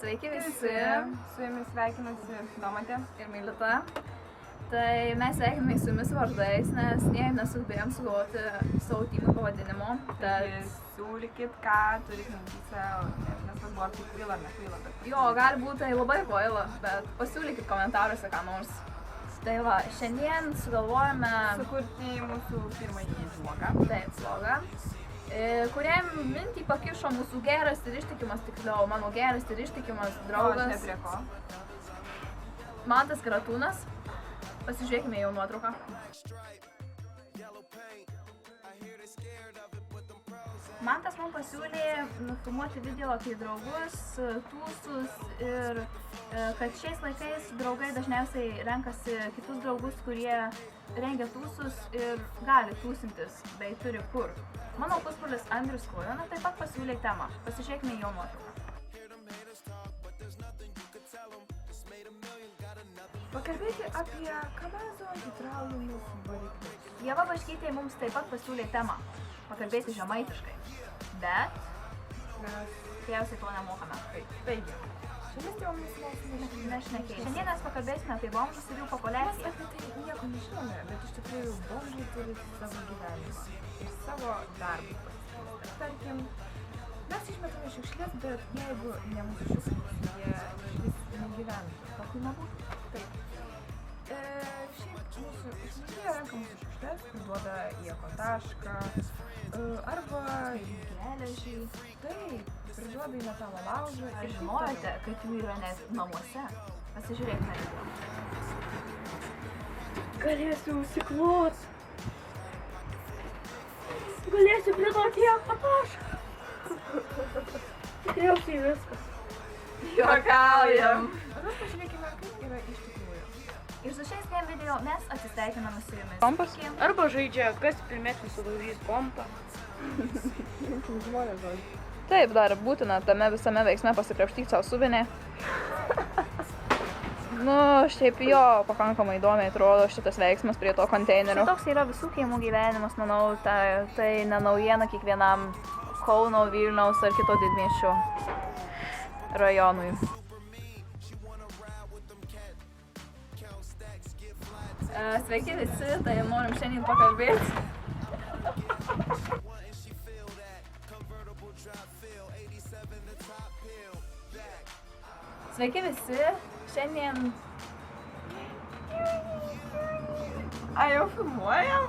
Sveiki visi. Su jumis sveikinasi Domantė ir Meilita. Tai mes sveikiname su jumis vardais, nes niekaip nesugebėjom sugalvoti savo tymų pavadinimo. Tad siūlykit, ką turit mintyse, nesvarbu ar tai kvaila ar nekvaila, bet... Jo, gali būti tai labai kvaila, bet pasiūlykit komentaruose ką nors. Tai va, šiandien sugalvojame... sukurti mūsų pirmąjį vlogą. Taip, vlogą. Kuriam mintį pakišo mūsų geras ir ištikimas, tiksliau, mano geras ir ištikimas draugas. O, aš ne prie ko. Mantas Karatūnas. Pasižiūrėkime jau nuotrauką. Mantas man pasiūlė nufilmuoti video apie draugus, tūsus ir kad šiais laikais draugai dažniausiai renkasi kitus draugus, kurie rengia tūsus ir gali tūsintis, bei turi kur. Mano pusbrolis Andrius Kojona taip pat pasiūlė temą. Pasižiūrėkime jo nuotrauką. Pakalbėti apie Kamazo hidraulinius variklius. Ieva Baškytė mums taip pat pasiūlė temą. Pakalbėti žemaitiškai. Bet mes tikriausiai to nemokame. Taigi, šiandien nešnekėjai. Šiandien mes pakalbėsime apie bomžus ir jų populiaciją. Apie tai nieko nežinome, bet iš tikrųjų bomžai turi savo gyvenimą ir savo darbus. Tarkim, mes išmetame šiukšlės, bet jeigu ne mūsų šiukšlės, jie vis negyventų. Tokių nebūtų. Taip. Šiaip mūsų jie renka mūsų šiukšlės, priduoda į ekotašką arba į geležį. Taip, priduoda į metalo laužą. Ar žinojote, kad jų yra net namuose? Pasižiūrėkime video. Galėsiu užsiklot. Galėsiu priduoti į ekotašką. Tikriausiai viskas. Juokaujam! Dabar pažiūrėkime, kaip yra iš tikrųjų. Ir su šiais dviem video mes atsisveikiname su jumis. Kompas? Arba žaidžia, kas pirmesnis sudaužys kompą. Žmonės žodžiu. Taip, dar būtina tame visame veiksme pasikrapštyti savo subinę. Šiaip jo, pakankamai įdomiai atrodo šitas veiksmas prie to konteinerio. Toks yra visų kaimų gyvenimas, manau, tai ne naujiena kiekvienam Kauno, Vilniaus ar kito didmiesčio rajonui. Sveiki visi, tai norim šiandien pakalbėti. Sveiki visi, šiandien... Ai, jau filmuojam?